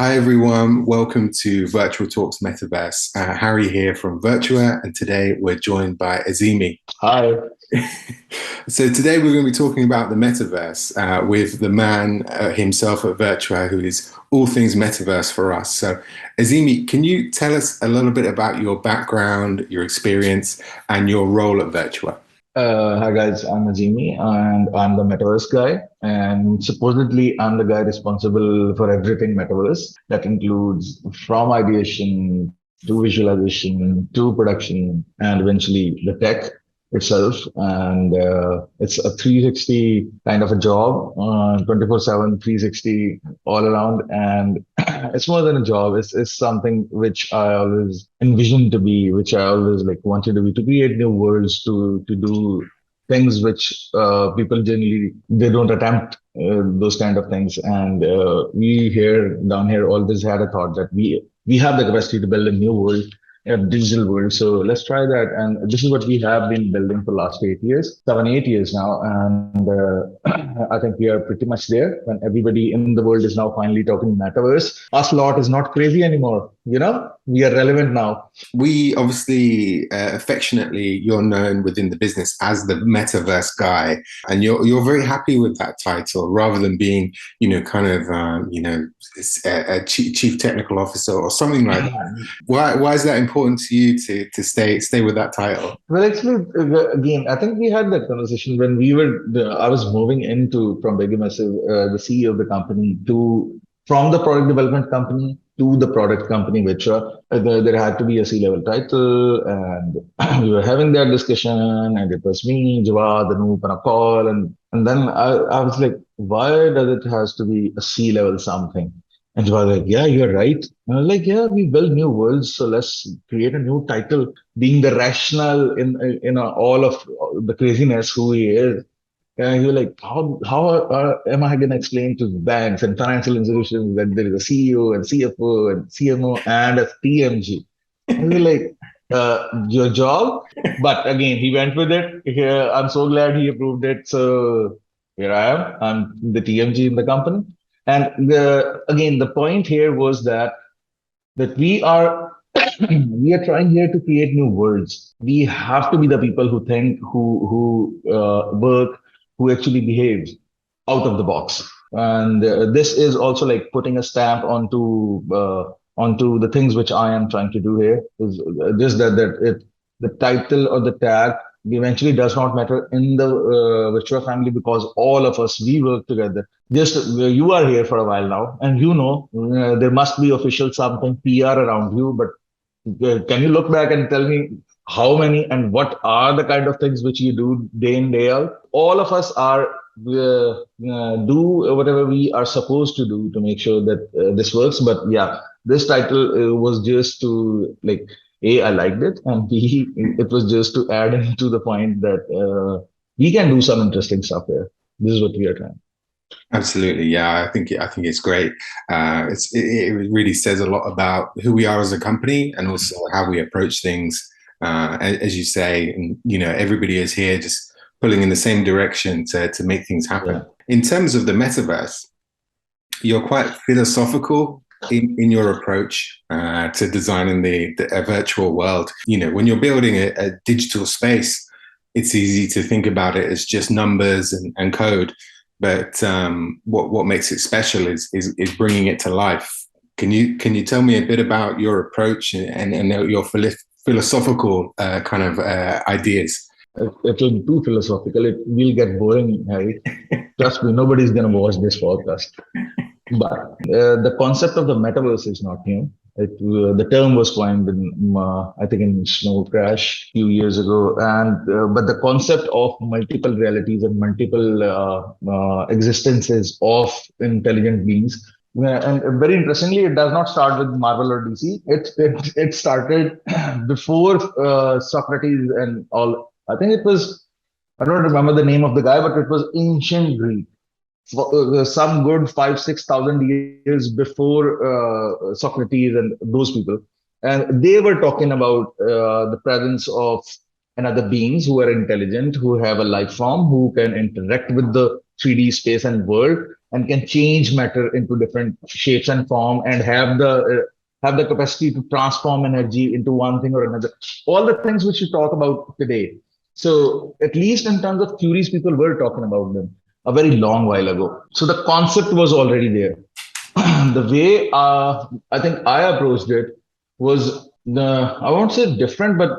Hi everyone, welcome to Virtual Talks Metaverse. Harry here from Virtua, and today we're joined by Azeemi. Hi. So today we're going to be talking about the metaverse with the man himself at Virtua, who is all things metaverse for us. So Azeemi, can you tell us a little bit about your background, your experience, and your role at Virtua? Hi guys, I'm Azeemi and I'm the Metaverse Guy. And supposedly I'm the guy responsible for everything Metaverse. That includes from ideation to visualization to production and eventually the tech itself. And it's a 360 kind of a job, 24/7, 360 all around. And it's more than a job. It's something which I always envisioned to be, which I always like wanted to be, to create new worlds, to do things which people generally they don't attempt those kind of things. And we here down here always had a thought that we have the capacity to build a new world, a digital world. So let's try that. And this is what we have been building for the last 8 years, 7, 8 years now. And I think we are pretty much there when everybody in the world is now finally talking metaverse. Us lot is not crazy anymore. We are relevant now. We obviously affectionately, you're known within the business as the Metaverse Guy, and you're very happy with that title rather than being, kind of, a chief technical officer or something like that. Why is that important to you to stay with that title? Well, actually, again, I think we had that conversation when I was moving into from Big Massive, the CEO of the company, from the product development company to the product company, which there had to be a C-level title, and we were having that discussion, and it was me, Jawad, Anoop, and a call, and then I was like, why does it has to be a C-level something? And Jawad was like, yeah, you're right. And I was like, yeah, we build new worlds, so let's create a new title, being the rational in all of the craziness who he is. And you're like, how am I going to explain to banks and financial institutions that there is a CEO and CFO and CMO and a TMG? And you're like, your job. But again, he went with it. I'm so glad he approved it. So here I am. I'm the TMG in the company. And again, the point here was that we are we are trying here to create new worlds. We have to be the people who think, who work, who actually behave out of the box. And this is also like putting a stamp onto the things which I am trying to do here. Is just the title or the tag eventually does not matter in the Virtua family, because all of us we work together. Just you are here for a while now, and there must be official something PR around you. But can you look back and tell me how many and what are the kind of things which you do day in day out? All of us are do whatever we are supposed to do to make sure that this works. But yeah, this title was just to like A, I liked it, and B, it was just to add into the point that we can do some interesting stuff here. This is what we are trying. Absolutely, yeah. I think it's great. It really says a lot about who we are as a company and also how we approach things. As you say, and everybody is here just pulling in the same direction to make things happen. Yeah. In terms of the metaverse, you're quite philosophical in your approach to designing a virtual world. When you're building a digital space, it's easy to think about it as just numbers and code. But what makes it special is bringing it to life. Can you tell me a bit about your approach and your philosophical kind of ideas? It will be too philosophical. It will get boring, Harry. Trust me, nobody's going to watch this podcast. But the concept of the metaverse is not new. The term was coined in, I think, in Snow Crash a few years ago, and but the concept of multiple realities and multiple existences of intelligent beings, and very interestingly, it does not start with Marvel or DC. It started before Socrates and all. I think it was, I don't remember the name of the guy, but it was ancient Greek, some good 5,000 to 6,000 years before Socrates and those people. And they were talking about the presence of another beings who are intelligent, who have a life form, who can interact with the 3D space and world. and can change matter into different shapes and form and have the capacity to transform energy into one thing or another. All the things which you talk about today. So at least in terms of theories, people were talking about them a very long while ago. So the concept was already there. The way I think I approached it was I won't say different, but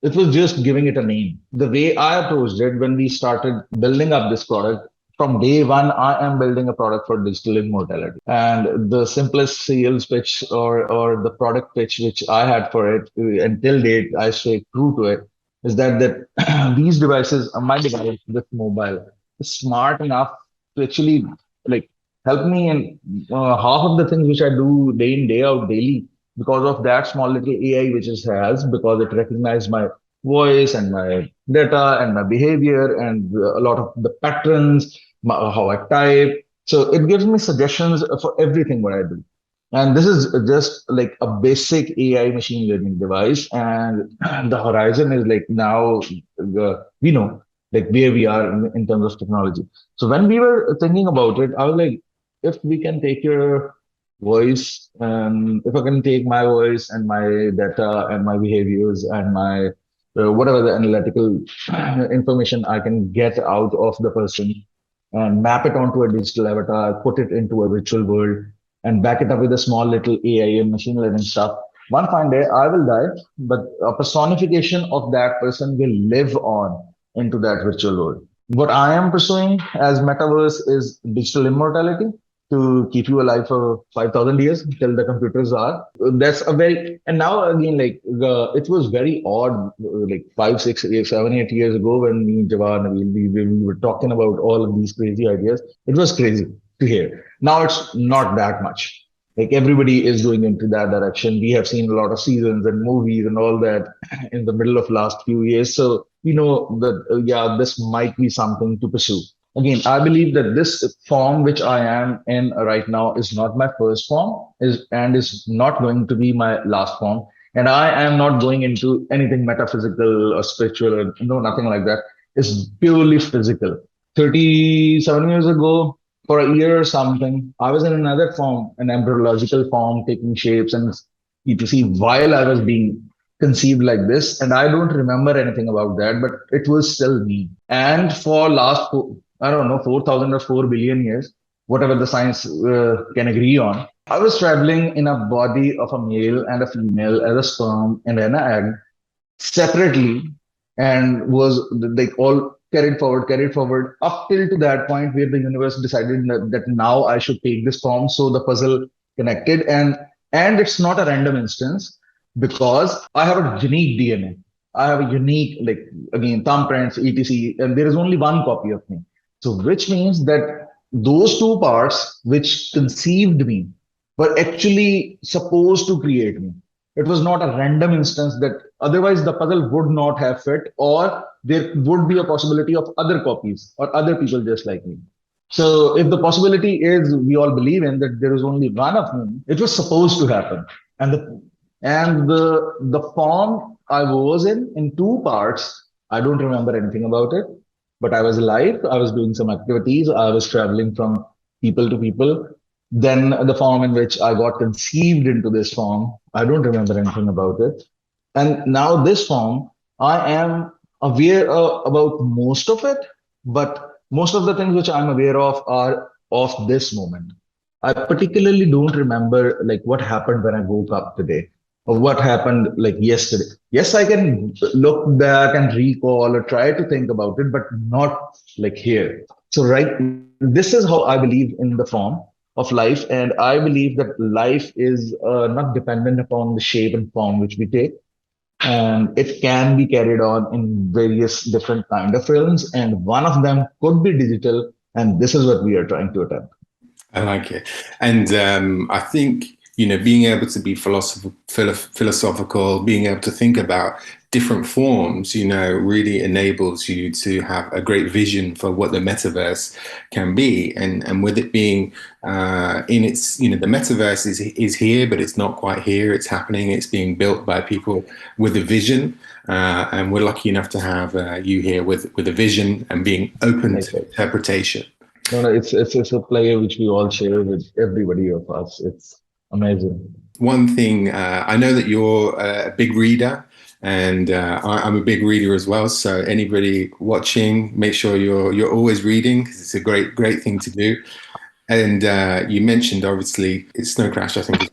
it was just giving it a name. The way I approached it when we started building up this product, from day one, I am building a product for digital immortality. And the simplest sales pitch or the product pitch which I had for it until date, I stay true to it, is that these devices, my device, this mobile, is smart enough to actually like help me in half of the things which I do day in, day out, daily, because of that small little AI which it has, because it recognizes my voice and my data and my behavior and a lot of the patterns, how I type. So it gives me suggestions for everything what I do. And this is just like a basic AI machine learning device. And the horizon is like now we know like where we are in terms of technology. So when we were thinking about it, I was like, if we can take your voice, if I can take my voice and my data and my behaviors and my whatever the analytical information I can get out of the person and map it onto a digital avatar, put it into a virtual world, and back it up with a small little AI and machine learning stuff. One fine day, I will die, but a personification of that person will live on into that virtual world. What I am pursuing as metaverse is digital immortality to keep you alive for 5,000 years till the computers are. That's a very, and now again, like it was very odd, like 5, 6, 7, 8 years ago when me and Jawan, we were talking about all of these crazy ideas. It was crazy to hear. Now it's not that much. Like everybody is going into that direction. We have seen a lot of seasons and movies and all that in the middle of last few years. So we know that, yeah, this might be something to pursue. Again, I believe that this form which I am in right now is not my first form is not going to be my last form. And I am not going into anything metaphysical or spiritual or no, nothing like that. It's purely physical. 37 years ago, for a year or something, I was in another form, an embryological form, taking shapes and etc. while I was being conceived like this. And I don't remember anything about that, but it was still me. And for last, I don't know, 4,000 or 4 billion years, whatever the science can agree on, I was traveling in a body of a male and a female as a sperm and an egg separately and was like all carried forward up till to that point where the universe decided that now I should take this form. So the puzzle connected and it's not a random instance because I have a unique DNA. I have a unique, like again, thumbprints, etc. And there is only one copy of me. So which means that those two parts which conceived me were actually supposed to create me. It was not a random instance that otherwise the puzzle would not have fit, or there would be a possibility of other copies or other people just like me. So if the possibility is we all believe in that there is only one of me, it was supposed to happen. And the form I was in two parts, I don't remember anything about it, but I was alive. I was doing some activities. I was traveling from people to people. Then the form in which I got conceived into this form, I don't remember anything about it. And now this form, I am aware about most of it, but most of the things which I'm aware of are of this moment. I particularly don't remember like what happened when I woke up today or what happened like yesterday. Yes, I can look back and recall or try to think about it, but not like here. So, right, this is how I believe in the form of life. And I believe that life is not dependent upon the shape and form which we take. And it can be carried on in various different kind of films. And one of them could be digital. And this is what we are trying to attempt. I like it. And I think, being able to be philosophical, being able to think about different forms, really enables you to have a great vision for what the metaverse can be. And with it being in its, the metaverse is here, but it's not quite here. It's happening. It's being built by people with a vision. And we're lucky enough to have you here with a vision and being open to interpretation. No, no, it's a player which we all share with everybody of us. It's amazing. One thing, I know that you're a big reader, and I'm a big reader as well. So anybody watching, make sure you're always reading because it's a great thing to do. And you mentioned obviously it's Snow Crash, I think.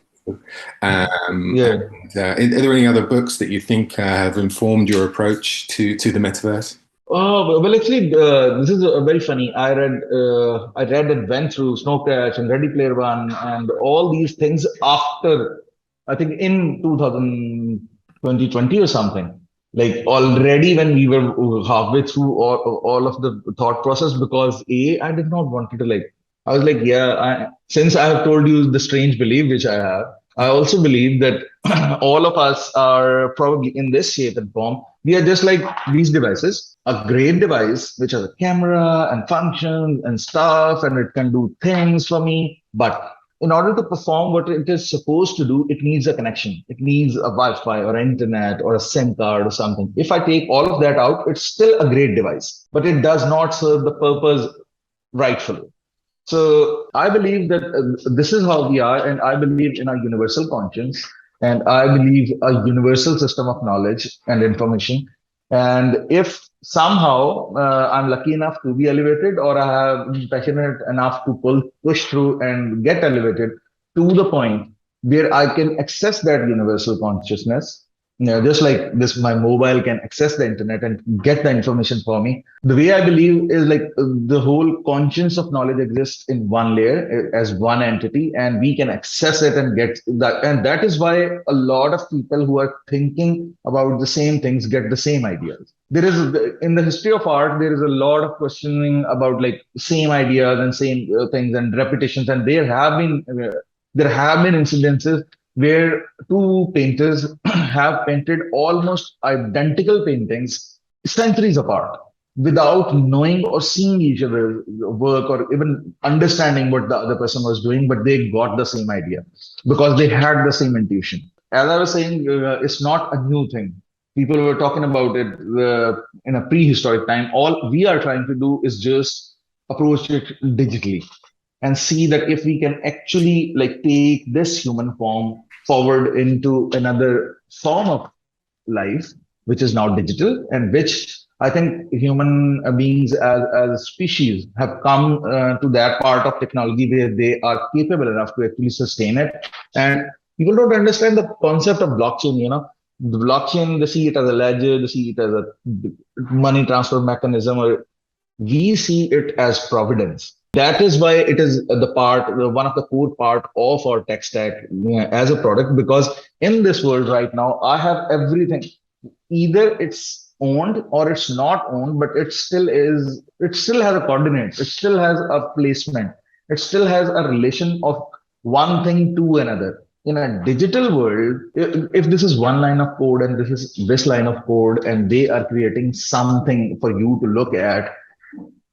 Yeah. And, are there any other books that you think have informed your approach to the metaverse? Oh, well, actually, this is very funny. I read and went through Snow Crash and Ready Player One and all these things after, I think in 2020 or something. Like already when we were halfway through all of the thought process, because I did not want to like, I was like, yeah, since I have told you the strange belief which I have, I also believe that all of us are probably in this shape and form. We are just like these devices, a great device which has a camera and functions and stuff, and it can do things for me. But in order to perform what it is supposed to do, it needs a connection. It needs a Wi-Fi or internet or a SIM card or something. If I take all of that out, it's still a great device, but it does not serve the purpose rightfully. So I believe that this is how we are, and I believe in a universal conscience, and I believe a universal system of knowledge and information. And if somehow I'm lucky enough to be elevated, or I have been passionate enough to push through and get elevated to the point where I can access that universal consciousness, just like this, my mobile can access the internet and get the information for me. The way I believe is like the whole conscience of knowledge exists in one layer as one entity, and we can access it and get that. And that is why a lot of people who are thinking about the same things get the same ideas. There is in the history of art, there is a lot of questioning about like same ideas and same things and repetitions, and there have been incidences where two painters have painted almost identical paintings centuries apart without knowing or seeing each other's work or even understanding what the other person was doing, but they got the same idea because they had the same intuition. As I was saying, it's not a new thing. People were talking about it in a prehistoric time. All we are trying to do is just approach it digitally and see that if we can actually like take this human form forward into another form of life, which is now digital, and which I think human beings as a species have come to that part of technology where they are capable enough to actually sustain it. And people don't understand the concept of blockchain, the blockchain, they see it as a ledger, they see it as a money transfer mechanism, or we see it as providence. That is why it is one of the core part of our tech stack as a product. Because in this world right now, I have everything. Either it's owned or it's not owned, but it still is. It still has a coordinate. It still has a placement. It still has a relation of one thing to another. In a digital world, if this is one line of code and this is this line of code, and they are creating something for you to look at,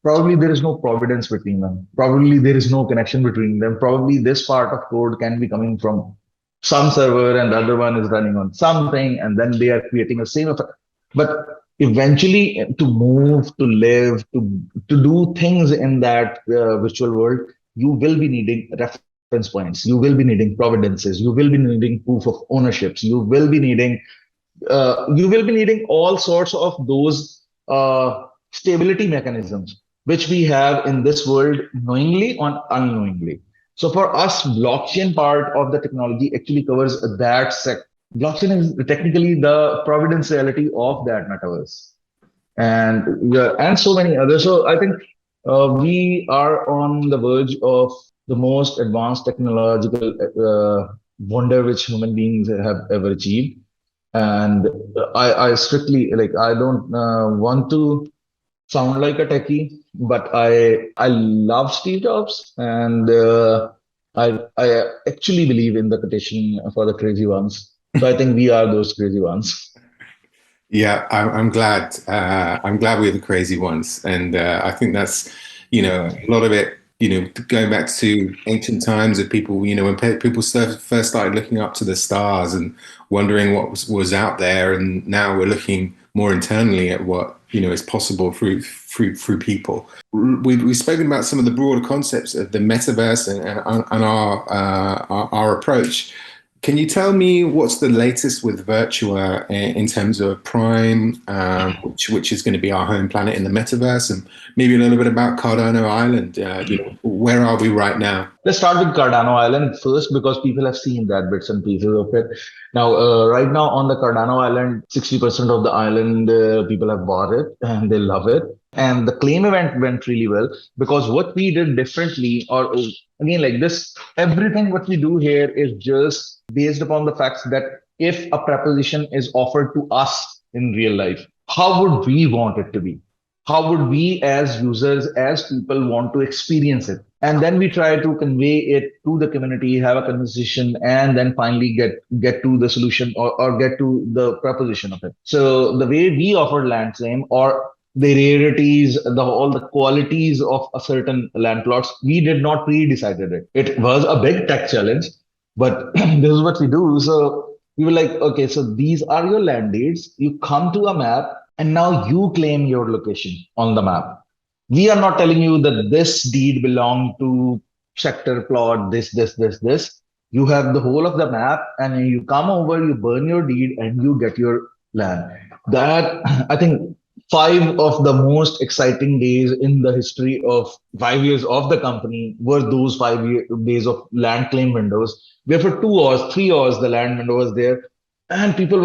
probably there is no providence between them. Probably there is no connection between them. Probably this part of code can be coming from some server and the other one is running on something, and then they are creating a same effect. But eventually, to move, to live, to do things in that virtual world, you will be needing reference points. You will be needing providences. You will be needing proof of ownerships. You will be needing all sorts of those stability mechanisms which we have in this world knowingly or unknowingly. So for us, blockchain part of the technology actually covers that sec. Blockchain is technically the providentiality of that metaverse, and yeah, and so many others. So I think we are on the verge of the most advanced technological wonder which human beings have ever achieved. And I strictly like I don't want to sound like a techie, but I love Steve Jobs, and I actually believe in the quotation for the crazy ones. So I think we are those crazy ones. Yeah, I'm glad. I'm glad we're the crazy ones, and I think that's, a lot of it. Going back to ancient times of people, when people first started looking up to the stars and wondering what was out there, and now we're looking more internally at what is possible through people. We've spoken about some of the broader concepts of the metaverse and our approach. Can you tell me what's the latest with Virtua in terms of Prime, which is going to be our home planet in the metaverse, and maybe a little bit about Cardano Island? Where are we right now? Let's start with Cardano Island first because people have seen that bits and pieces of it. Now, right now on the Cardano Island, 60% of the island people have bought it and they love it. And the claim event went really well because what we did differently, or again, like this, everything what we do here is just based upon the facts that if a proposition is offered to us in real life, how would we want it to be? How would we as users, as people want to experience it? And then we try to convey it to the community, have a conversation, and then finally get to the solution or get to the proposition of it. So the way we offer land claim or the rarities, all the qualities of a certain land plots, we did not pre-decided it. It was a big tech challenge, but this is what we do. So we were like, okay, so these are your land deeds. You come to a map and now you claim your location on the map. We are not telling you that this deed belonged to sector plot, this. You have the whole of the map and you come over, you burn your deed and you get your land. That, I think, 5 of the most exciting days in the history of 5 years of the company were those 5 days of land claim windows, where for 2 hours, 3 hours, the land window was there. And people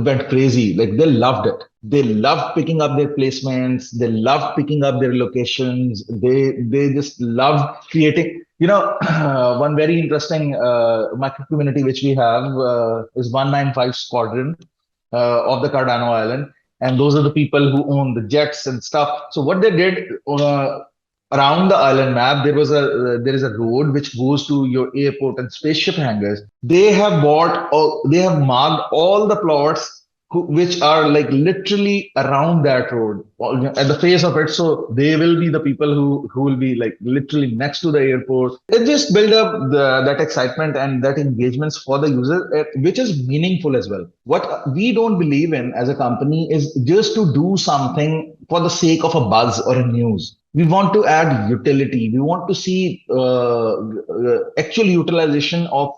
went crazy. Like they loved it. They loved picking up their placements. They loved picking up their locations. They just loved creating. One very interesting micro community which we have is 195 Squadron of the Cardano Island, and those are the people who own the jets and stuff. So what they did around the island map, there is a road which goes to your airport and spaceship hangars. They have marked all the plots which are like literally around that road at the face of it. So they will be the people who will be like literally next to the airport. It just build up that excitement and that engagements for the user, which is meaningful as well. What we don't believe in as a company is just to do something for the sake of a buzz or a news. We want to add utility. We want to see actual utilization of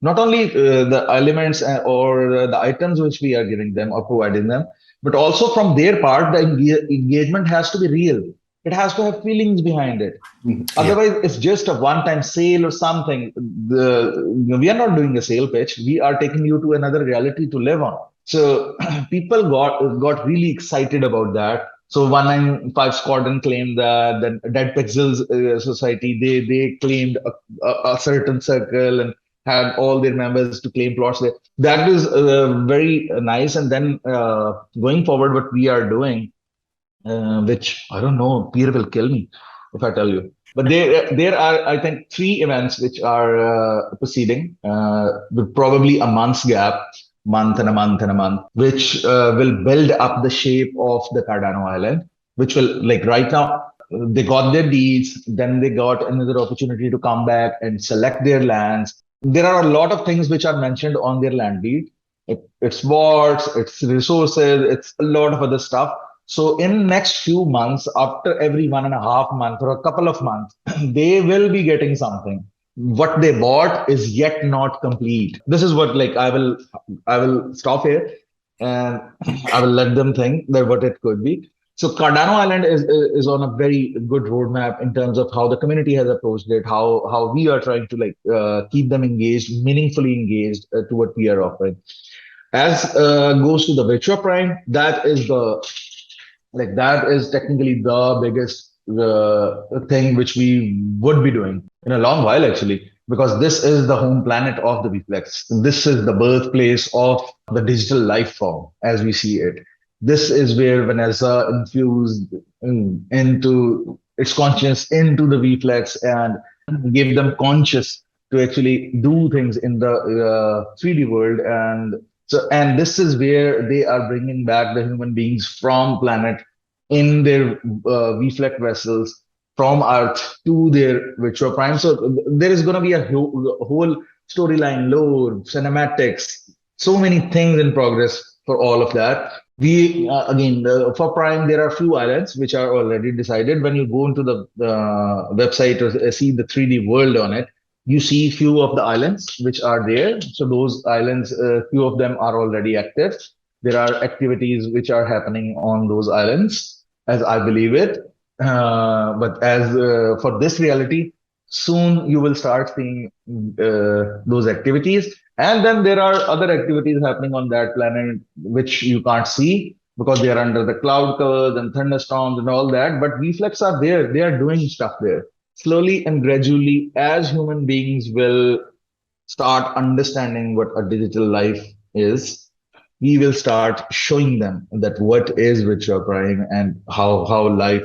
not only the elements or the items which we are giving them or providing them, but also from their part, the engagement has to be real. It has to have feelings behind it. Yeah. Otherwise, it's just a one-time sale or something. We are not doing a sale pitch. We are taking you to another reality to live on. So people got really excited about that. So 195 Squadron claimed the Dead Pixels Society. They claimed a certain circle and had all their members to claim plots there. That is very nice. And then going forward, what we are doing, which I don't know, Peter will kill me if I tell you. But there are, I think, 3 events which are proceeding with probably a month's gap, month and a month and a month, which will build up the shape of the Cardano Island, which will, like right now, they got their deeds, then they got another opportunity to come back and select their lands. There are a lot of things which are mentioned on their land deed. It's boards, it's resources, it's a lot of other stuff. So in next few months, after every 1.5 months or a couple of months, they will be getting something. What they bought is yet not complete. This is what I will stop here and I will let them think that what it could be. So Cardano Island is on a very good roadmap in terms of how the community has approached it, how we are trying to keep them engaged, meaningfully engaged to what we are offering. As goes to the Virtua Prime, that is technically the biggest thing which we would be doing in a long while actually, because this is the home planet of the VFlex. This is the birthplace of the digital life form as we see it. This is where Vanessa infused into its conscience into the VFlex and gave them conscious to actually do things in the 3D world. And this is where they are bringing back the human beings from planet in their VFlex vessels from Earth to their Virtua Prime. So there is going to be a whole storyline, lore, cinematics, so many things in progress for all of that. We again for Prime, there are few islands which are already decided. When you go into the website or see the 3D world on it, you see few of the islands which are there. So those islands, few of them are already active. There are activities which are happening on those islands, as I believe it. But as for this reality, soon you will start seeing those activities. And then there are other activities happening on that planet which you can't see because they are under the cloud covers and thunderstorms and all that. But reflex are there. They are doing stuff there. Slowly and gradually, as human beings will start understanding what a digital life is, we will start showing them that what is Virtua Prime and how life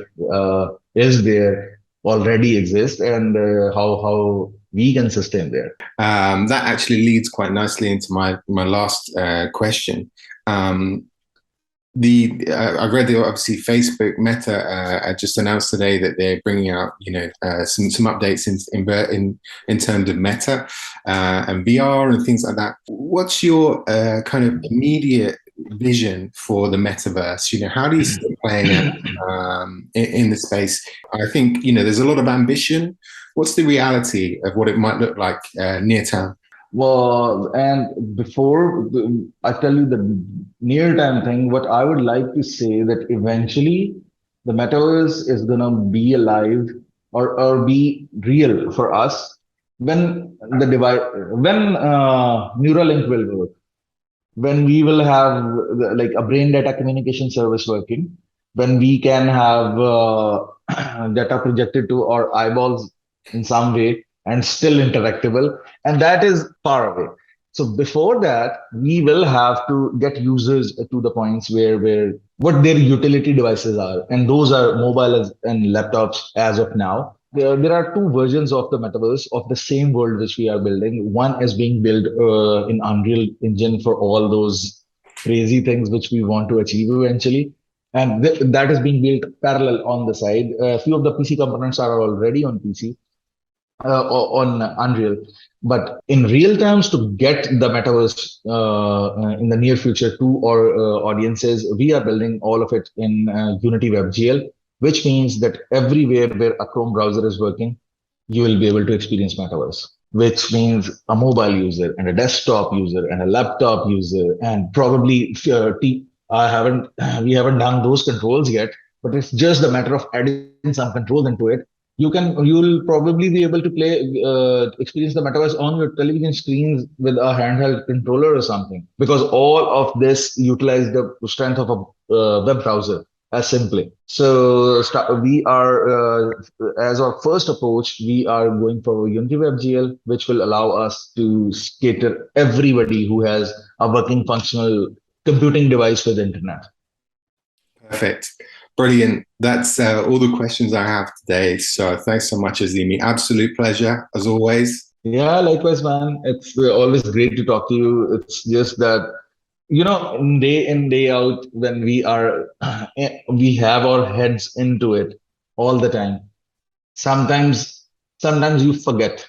is there already exists and how we can sustain there. That actually leads quite nicely into my last question. I've read that obviously Facebook Meta just announced today that they're bringing out some updates in terms of Meta and VR and things like that. What's your kind of immediate vision for the metaverse? How do you see it playing out in the space? I think there's a lot of ambition. What's the reality of what it might look like near term? Well, and before I tell you the near-term thing, what I would like to say that eventually the metaverse is gonna be alive or be real for us when the device when Neuralink will work, when we will have like a brain data communication service working, when we can have data projected to our eyeballs in some way and still interactable, and that is far away. So before that, we will have to get users to the points where what their utility devices are, and those are mobile and laptops as of now. There are two versions of the metaverse of the same world which we are building. One is being built in Unreal Engine for all those crazy things which we want to achieve eventually. And that is being built parallel on the side. A few of the PC components are already on PC, on Unreal. But in real terms, to get the metaverse in the near future to our audiences, we are building all of it in Unity WebGL, which means that everywhere where a Chrome browser is working, you will be able to experience metaverse. Which means a mobile user and a desktop user and a laptop user and probably I haven't we haven't done those controls yet, but it's just a matter of adding some controls into it. You'll probably be able to play experience the metaverse on your television screens with a handheld controller or something, because all of this utilize the strength of a web browser as simply. So we are as our first approach, we are going for Unity WebGL, which will allow us to cater everybody who has a working functional computing device with internet. Perfect. Brilliant. That's all the questions I have today. So thanks so much, Azeemi. Absolute pleasure, as always. Yeah, likewise, man. It's always great to talk to you. It's just that, day in, day out, when we have our heads into it all the time. Sometimes, sometimes you forget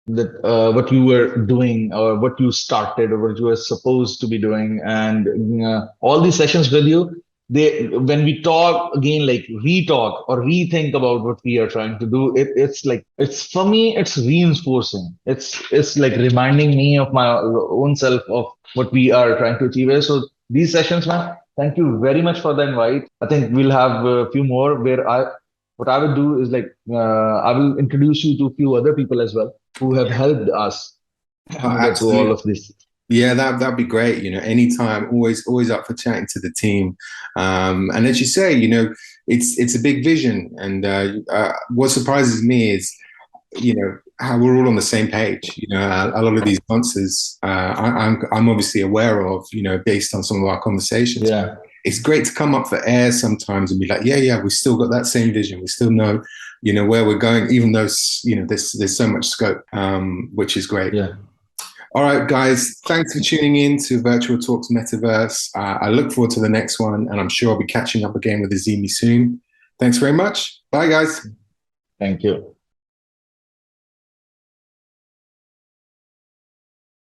that what you were doing or what you started or what you were supposed to be doing, and all these sessions with you, they when we talk again, like re-talk or rethink about what we are trying to do, it's like, it's for me, it's reinforcing, it's like reminding me of my own self of what we are trying to achieve here. So these sessions, man, thank you very much for the invite. I think we'll have a few more where what I would do is like I will introduce you to a few other people as well who have helped us Oh, get to all absolutely. of this. Yeah, that'd be great. Anytime, always up for chatting to the team. And as you say, it's a big vision. And what surprises me is, how we're all on the same page. A lot of these answers I'm obviously aware of, based on some of our conversations. Yeah. It's great to come up for air sometimes and be like, yeah, we still got that same vision. We still know, where we're going, even though, there's so much scope, which is great. Yeah. All right, guys, thanks for tuning in to Virtual Talks Metaverse. I look forward to the next one, and I'm sure I'll be catching up again with Azeemi soon. Thanks very much. Bye, guys. Thank you.